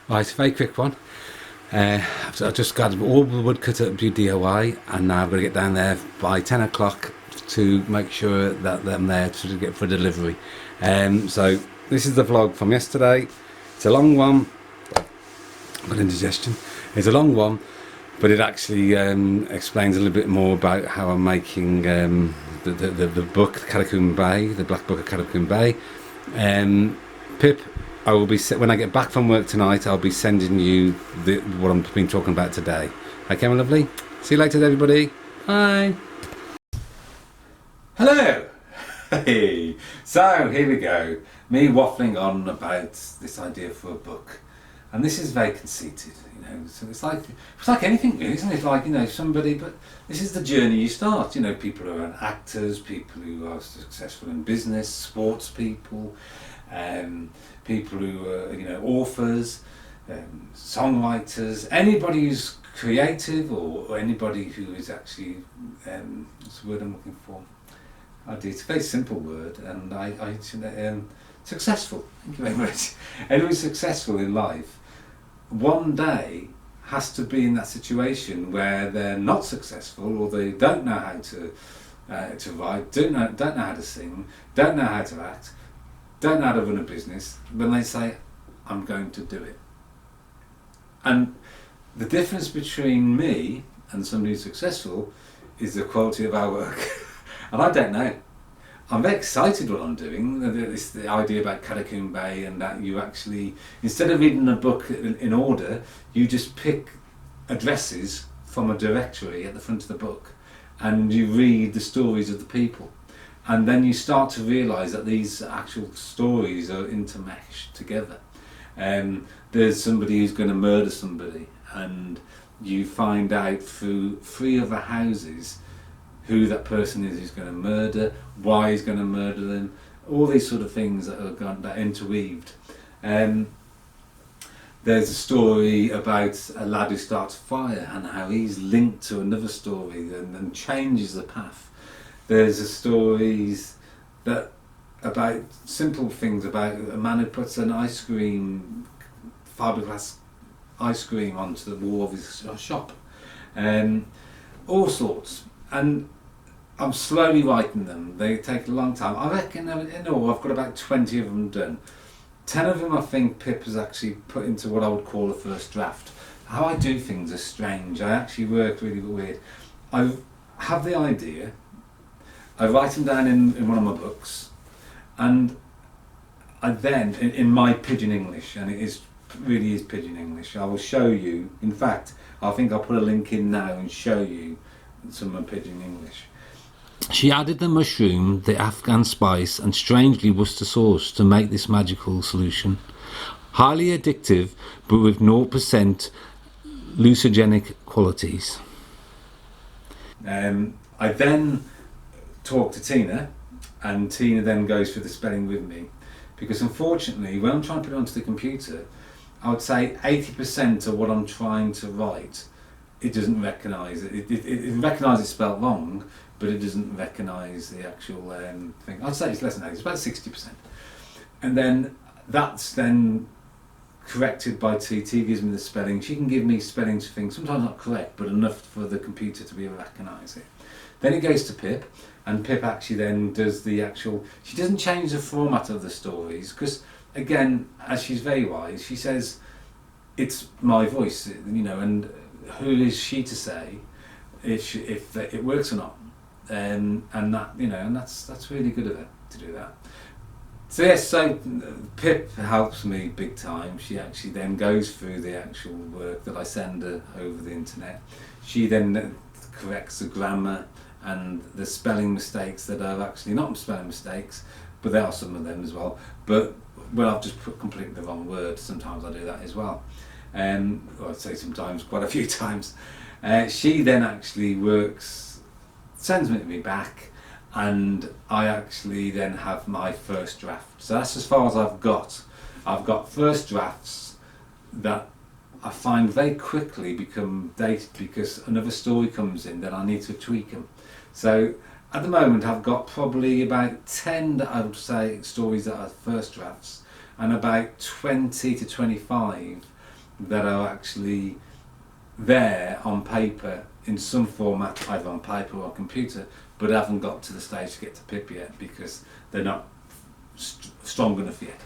Right, very quick one. I've just got all the wood cut up to DIY, and now I've got to get down there by 10 o'clock to make sure that I'm there to get for delivery. So this is the vlog from yesterday. It's a long one. I've got indigestion. It's a long one, but it actually explains a little bit more about how I'm making the book Cadacombe Bay, the Black Book of Cadacombe Bay. Pip, I will be when I get back from work tonight. I'll be sending you what I've been talking about today. Okay, my lovely. See you later, everybody. Bye. Hello. Hey. So here we go. Me waffling on about this idea for a book, and this is very conceited, you know. So it's like anything, really, isn't it? Like, you know, somebody. But this is the journey you start. You know, people who are actors, people who are successful in business, sports people. People who are, you know, authors, songwriters, anybody who's creative or anybody who is actually, what's the word I'm looking for? It's a very simple word, and successful. Thank you very much. Anyone who's successful in life, one day has to be in that situation where they're not successful, or they don't know how to write, don't know how to sing, don't know how to act, don't know how to run a business, when they say, I'm going to do it. And the difference between me and somebody who's successful is the quality of our work. And I don't know. I'm very excited what I'm doing. It's the idea about Cadacombe Bay, and that you actually, instead of reading a book in order, you just pick addresses from a directory at the front of the book, and you read the stories of the people. And then you start to realise that these actual stories are intermeshed together. There's somebody who's going to murder somebody, and you find out through 3 other houses who that person is who's going to murder, why he's going to murder them, all these sort of things that are interweaved. There's a story about a lad who starts a fire and how he's linked to another story and changes the path. There's stories that about simple things, about a man who puts an ice cream, fiberglass ice cream onto the wall of his shop, all sorts. And I'm slowly writing them. They take a long time. I reckon in all I've got about 20 of them done. 10 of them I think Pip has actually put into what I would call a first draft. How I do things is strange. I actually work really weird. I have the idea, I write them down in one of my books, and I then, in my pidgin English, and it really is pidgin English, I will show you. In fact, I think I'll put a link in now and show you some of my pidgin English. She added the mushroom, the Afghan spice, and strangely Worcester sauce to make this magical solution. Highly addictive, but with 0% hallucinogenic qualities. I then talk to Tina, and Tina then goes through the spelling with me, because unfortunately when I'm trying to put it onto the computer, I would say 80% of what I'm trying to write, it doesn't recognise it. It recognises it's spelt wrong, but it doesn't recognise the actual thing. I'd say it's less than 80, it's about 60%. And then that's then corrected by TT, gives me the spelling. She can give me spellings for things, sometimes not correct, but enough for the computer to be able to recognise it. Then it goes to Pip, and Pip actually then does the actual, she doesn't change the format of the stories, because again, as she's very wise, she says, it's my voice, you know, and who is she to say if it works or not? And that, you know, and that's really good of her to do that. So yes, so Pip helps me big time. She actually then goes through the actual work that I send her over the internet. She then corrects the grammar and the spelling mistakes that are actually not spelling mistakes, but there are some of them as well. But when I've just put completely the wrong word, sometimes I do that as well. Or I'd say sometimes, quite a few times. She then actually sends me back, and I actually then have my first draft. So that's as far as I've got. I've got first drafts that I find very quickly become dated because another story comes in that I need to tweak them. So at the moment I've got probably about 10 that I would say stories that are first drafts, and about 20 to 25 that are actually there on paper in some format, either on paper or computer, but haven't got to the stage to get to PIP yet because they're not strong enough yet.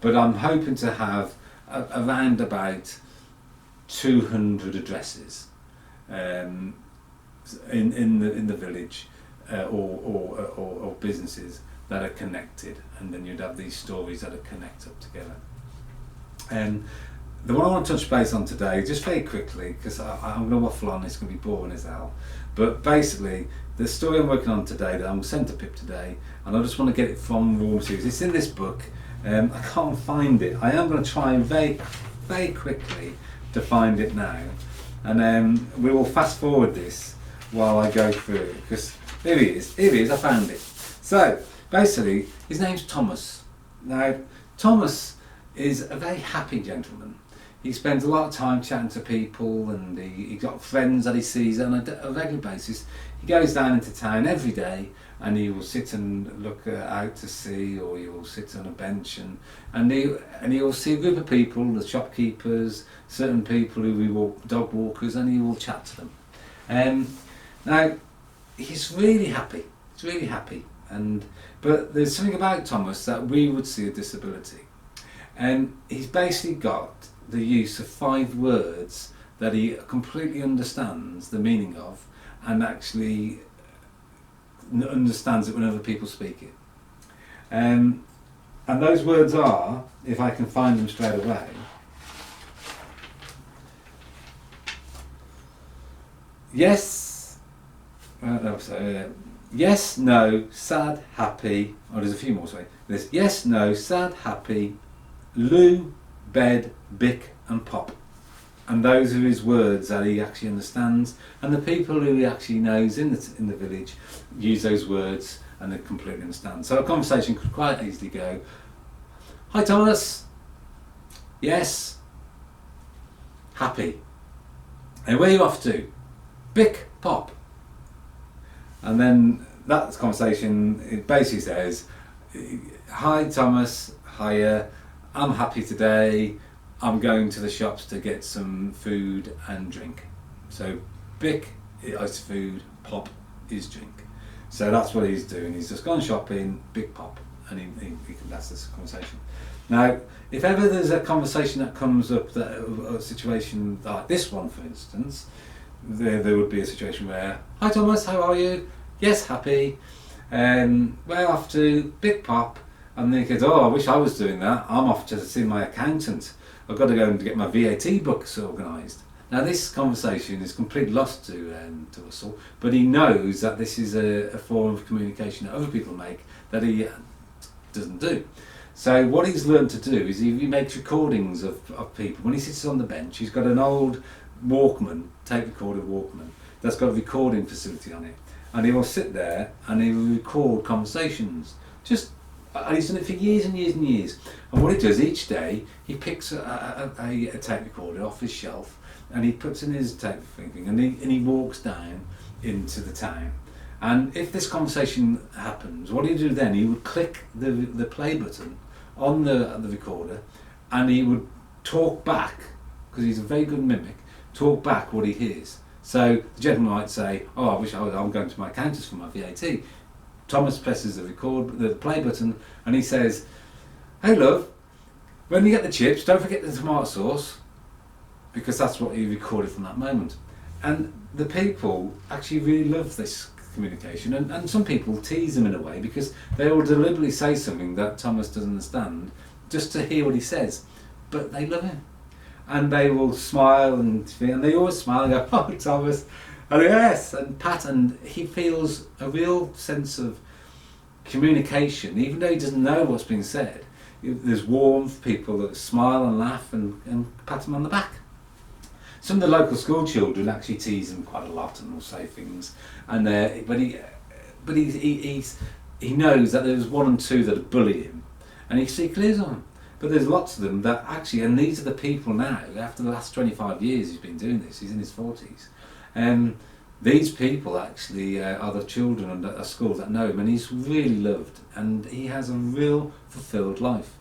But I'm hoping to have around about 200 addresses in the village or businesses that are connected, and then you'd have these stories that are connect up together. The one I want to touch base on today, just very quickly, because I'm going to waffle on, it's going to be boring as hell, but basically the story I'm working on today that I'm sent to PIP today, and I just want to get it from raw materials. It's in this book. I can't find it. I am going to try very, very quickly to find it now, and we will fast forward this while I go through it, because here he is, I found it. So basically his name's Thomas. Now Thomas is a very happy gentleman. He spends a lot of time chatting to people, and he's got friends that he sees on a regular basis. He goes down into town every day, and he will sit and look out to sea, or he will sit on a bench and he will see a group of people, the shopkeepers, certain people who we walk, dog walkers, and he will chat to them. Now he's really happy. He's really happy, but there's something about Thomas that we would see a disability, and he's basically got the use of 5 words that he completely understands the meaning of, and actually understands it when other people speak it. And those words are, if I can find them straight away, yes, yes, no, sad, happy. Oh, there's a few more. Sorry. There's yes, no, sad, happy, loo, bed, bick, and pop. And those are his words that he actually understands, and the people who he actually knows in the village use those words and they completely understand. So a conversation could quite easily go, "Hi Thomas, yes, happy, and where are you off to? Bick, pop." And then that conversation, it basically says, "Hi Thomas, hiya, I'm happy today, I'm going to the shops to get some food and drink." So bick is food, pop is drink. So that's what he's doing. He's just gone shopping, bick, pop, and that's this conversation. Now, if ever there's a conversation that comes up, that a situation like this one, for instance, there would be a situation where, "Hi Thomas, how are you? Yes, happy. Where off to? Bick, pop." And then he goes, "Oh, I wish I was doing that. I'm off to see my accountant. I've got to go and get my VAT books organised." Now this conversation is completely lost to Russell, but he knows that this is a form of communication that other people make that he doesn't do. So what he's learned to do is he makes recordings of people. When he sits on the bench, he's got an old Walkman, tape recorder Walkman, that's got a recording facility on it. And he will sit there and he will record conversations. And he's done it for years and years and years. And what he does each day, he picks a tape recorder off his shelf and he puts in his tape thing, and he walks down into the town. And if this conversation happens, what he'd do then, he would click the play button on the recorder, and he would talk back, because he's a very good mimic, talk back what he hears. So the gentleman might say, "Oh, I wish I'm going to my accountants for my VAT." Thomas presses the play button, and he says, "Hey love, when you get the chips, don't forget the tomato sauce," because that's what he recorded from that moment. And the people actually really love this communication, and some people tease him in a way, because they will deliberately say something that Thomas doesn't understand just to hear what he says, but they love him. And they will smile, and they always smile and go, "Oh Thomas," and yes, and pat, and he feels a real sense of communication, even though he doesn't know what's being said. There's warmth, people that smile and laugh and pat him on the back. Some of the local school children actually tease him quite a lot and will say things, and but he knows that there's 1 and 2 that bully him, and he clears on them. But there's lots of them that actually, and these are the people now, after the last 25 years he's been doing this, he's in his 40s, these people actually are the children at school that know him, and he's really loved, and he has a real fulfilled life.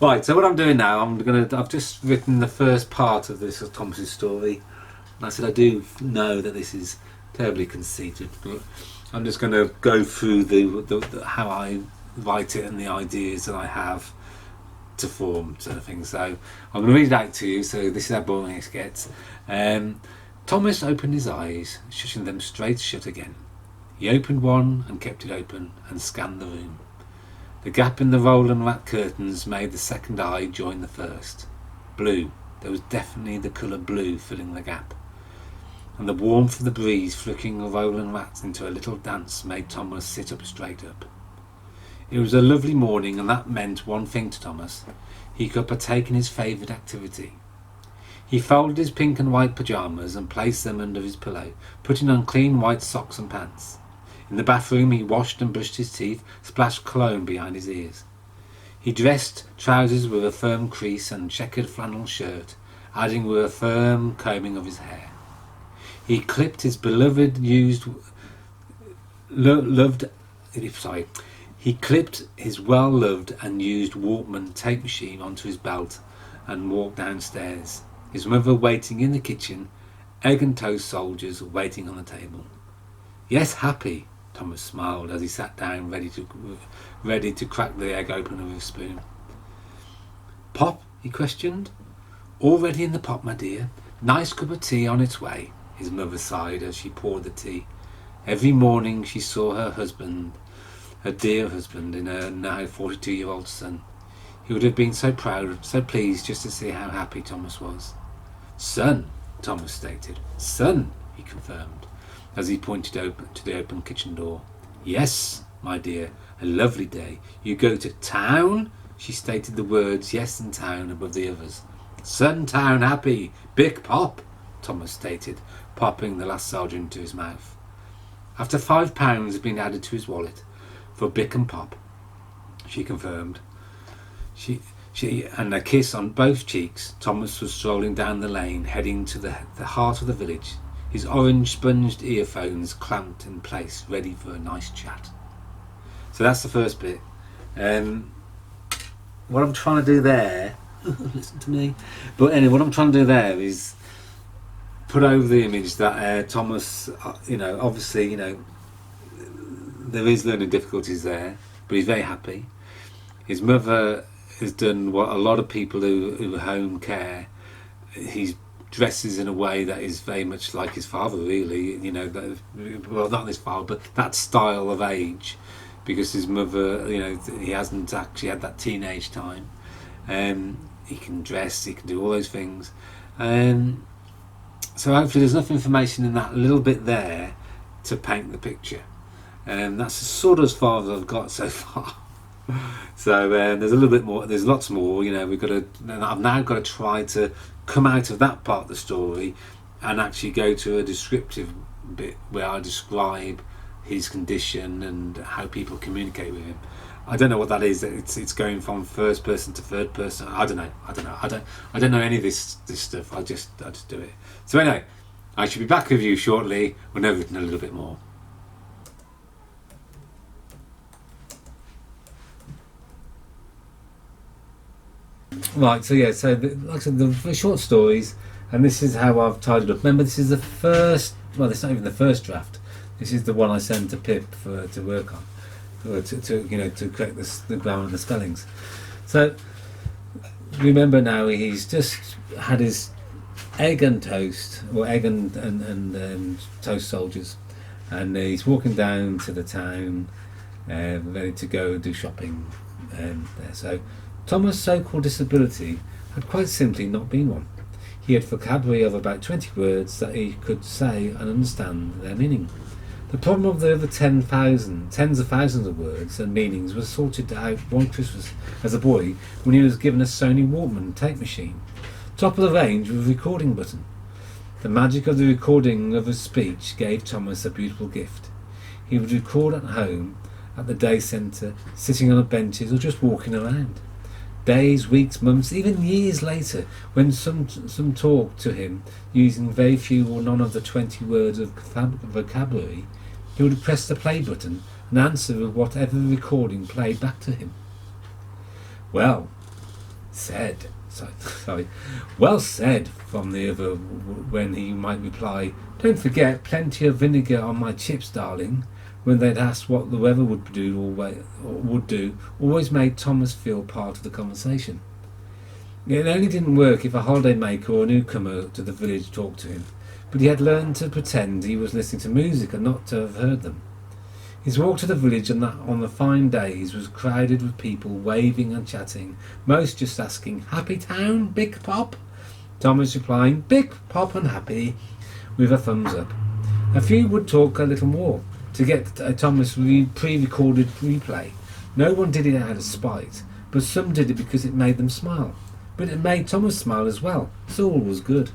Right, so what I'm doing now, I've just written the first part of this Thomas's story. And I said I do know that this is terribly conceited, but I'm just going to go through the how I write it and the ideas that I have to form sort of thing. So I'm going to read it out to you. So this is how boring it gets. Thomas opened his eyes, shutting them straight shut again. He opened one and kept it open and scanned the room. The gap in the roll and rat curtains made the second eye join the first. Blue. There was definitely the colour blue filling the gap. And the warmth of the breeze flicking the roll and rats into a little dance made Thomas sit up straight up. It was a lovely morning, and that meant one thing to Thomas. He could partake in his favourite activity. He folded his pink and white pyjamas and placed them under his pillow, putting on clean white socks and pants. In the bathroom he washed and brushed his teeth, splashed cologne behind his ears. He dressed trousers with a firm crease and checkered flannel shirt, adding with a firm combing of his hair. He clipped his beloved He clipped his well-loved and used Walkman tape machine onto his belt and walked downstairs, his mother waiting in the kitchen, egg and toast soldiers waiting on the table. Yes, happy, Thomas smiled as he sat down ready to crack the egg open with a spoon. Pop? He questioned. All ready in the pot, my dear. Nice cup of tea on its way, his mother sighed as she poured the tea. Every morning she saw her dear husband, in her now 42-year-old son. He would have been so proud, so pleased just to see how happy Thomas was. Son, Thomas stated. Son, he confirmed, as he pointed to the open kitchen door. Yes, my dear, a lovely day. You go to town? She stated the words yes and town above the others. Son, town, happy, big pop, Thomas stated, popping the last sergeant into his mouth. After £5 had been added to his wallet for Bick and Pop, she confirmed. She and a kiss on both cheeks, Thomas was strolling down the lane, heading to the heart of the village, his orange-sponged earphones clamped in place, ready for a nice chat. So that's the first bit. What I'm trying to do there, listen to me, but anyway, what I'm trying to do there is put over the image that Thomas, obviously, there is learning difficulties there, but he's very happy. His mother has done what a lot of people who home care. He dresses in a way that is very much like his father, really. Well, not his father, but that style of age, because his mother, he hasn't actually had that teenage time. He can dress, he can do all those things. So hopefully there's enough information in that little bit there to paint the picture. That's sort of as far as I've got so far. So there's a little bit more. There's lots more. I've now got to try to come out of that part of the story and actually go to a descriptive bit where I describe his condition and how people communicate with him. I don't know what that is. It's going from first person to third person. I don't know. I don't know any of this stuff. I just do it. So anyway, I should be back with you shortly when I've written a little bit more. Right, so like I said, the short stories, and this is how I've tidied up. Remember, this is the first, well, it's not even the first draft. This is the one I sent to Pip to work on, to correct the grammar and the spellings. So remember now, he's just had his egg and toast, or egg and toast soldiers, and he's walking down to the town, ready to go do shopping there. So Thomas' so-called disability had quite simply not been one. He had vocabulary of about 20 words that he could say and understand their meaning. The problem of the other tens of thousands of words and meanings was sorted out one Christmas as a boy when he was given a Sony Walkman tape machine, top of the range with a recording button. The magic of the recording of his speech gave Thomas a beautiful gift. He would record at home, at the day centre, sitting on the benches or just walking around. Days, weeks, months, even years later, when some talked to him using very few or none of the 20 words of vocabulary, he would press the play button and answer with whatever recording played back to him. Well said. Sorry. Well said, from the other, when he might reply, don't forget, plenty of vinegar on my chips, darling. When they'd asked what the weather would do, always made Thomas feel part of the conversation. It only didn't work if a holidaymaker or a newcomer to the village talked to him, but he had learned to pretend he was listening to music and not to have heard them. His walk to the village on the fine days was crowded with people waving and chatting, most just asking, "Happy town, Big Pop?" Thomas replying, "Big Pop and happy," with a thumbs up. A few would talk a little more to get a Thomas pre-recorded replay. No one did it out of spite, but some did it because it made them smile. But it made Thomas smile as well, so all was good.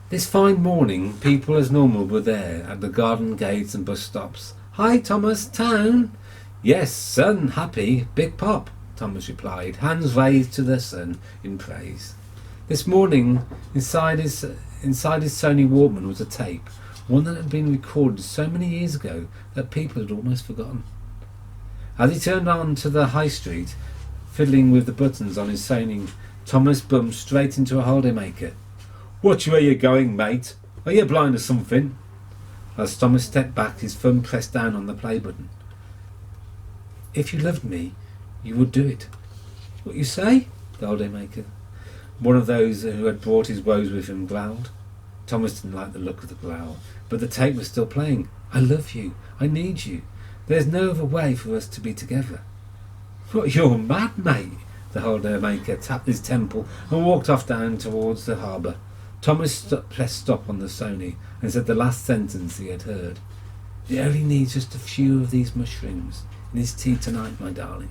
This fine morning, people as normal were there at the garden gates and bus stops. "Hi, Thomas, town?" "Yes, son, happy, Big Pop," Thomas replied, hands raised to the sun in praise. This morning, inside his Sony Walkman was a tape, one that had been recorded so many years ago that people had almost forgotten. As he turned on to the high street, fiddling with the buttons on his Sony, Thomas bumped straight into a holidaymaker. "Watch where you're going, mate. Are you blind or something?" As Thomas stepped back, his thumb pressed down on the play button. "If you loved me, you would do it." "What you say?" the holidaymaker, one of those who had brought his woes with him, growled. Thomas didn't like the look of the growl, but the tape was still playing. "I love you. I need you. There's no other way for us to be together." "What, you're mad, mate?" The holidaymaker tapped his temple and walked off down towards the harbour. Thomas pressed stop on the Sony and said the last sentence he had heard. "It only needs just a few of these mushrooms in his tea tonight, my darling."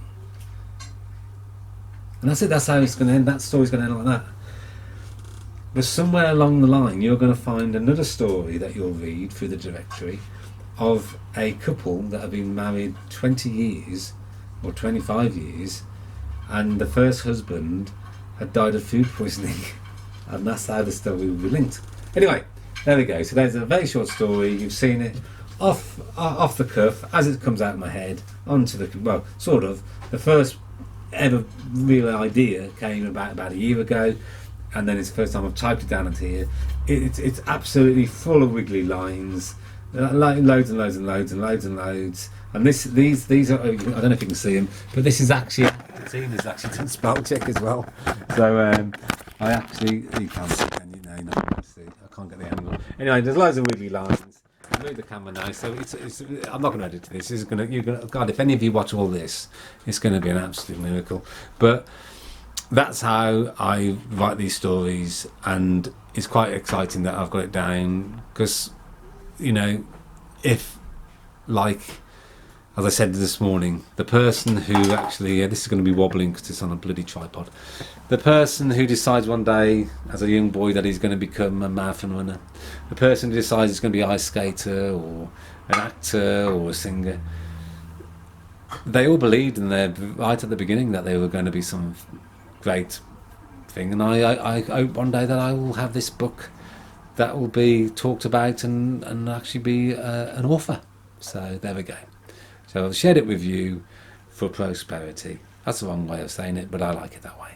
And that's it, that's how it's going to end. That story's going to end like that. But somewhere along the line, you're going to find another story that you'll read through the directory of a couple that have been married 20 years or 25 years, and the first husband had died of food poisoning. And that's how the story will be linked. Anyway, there we go. So there's a very short story. You've seen it off the cuff as it comes out of my head onto the, well, sort of. The first ever real idea came about a year ago, and then it's the first time I've typed it down into here. It's absolutely full of wiggly lines, loads and loads and loads and loads and loads. And these are, I don't know if you can see them, but this is actually, Tina's actually done spell check as well. So I actually, you can't see, can you? No, you're not going to see. I can't get the angle. Anyway, there's loads of wiggly lines. I move the camera now, so I'm not going to edit this. God, if any of you watch all this, it's going to be an absolute miracle. But that's how I write these stories, and it's quite exciting that I've got it down because, you know, if, like, as I said this morning, the person who actually, this is going to be wobbling because it's on a bloody tripod, the person who decides one day as a young boy that he's going to become a marathon runner, the person who decides he's going to be an ice skater or an actor or a singer, they all believed in their, right at the beginning, that they were going to be some great thing. And I hope one day that I will have this book that will be talked about and actually be an author. So there we go. So I've shared it with you for prosperity. That's the wrong way of saying it, but I like it that way.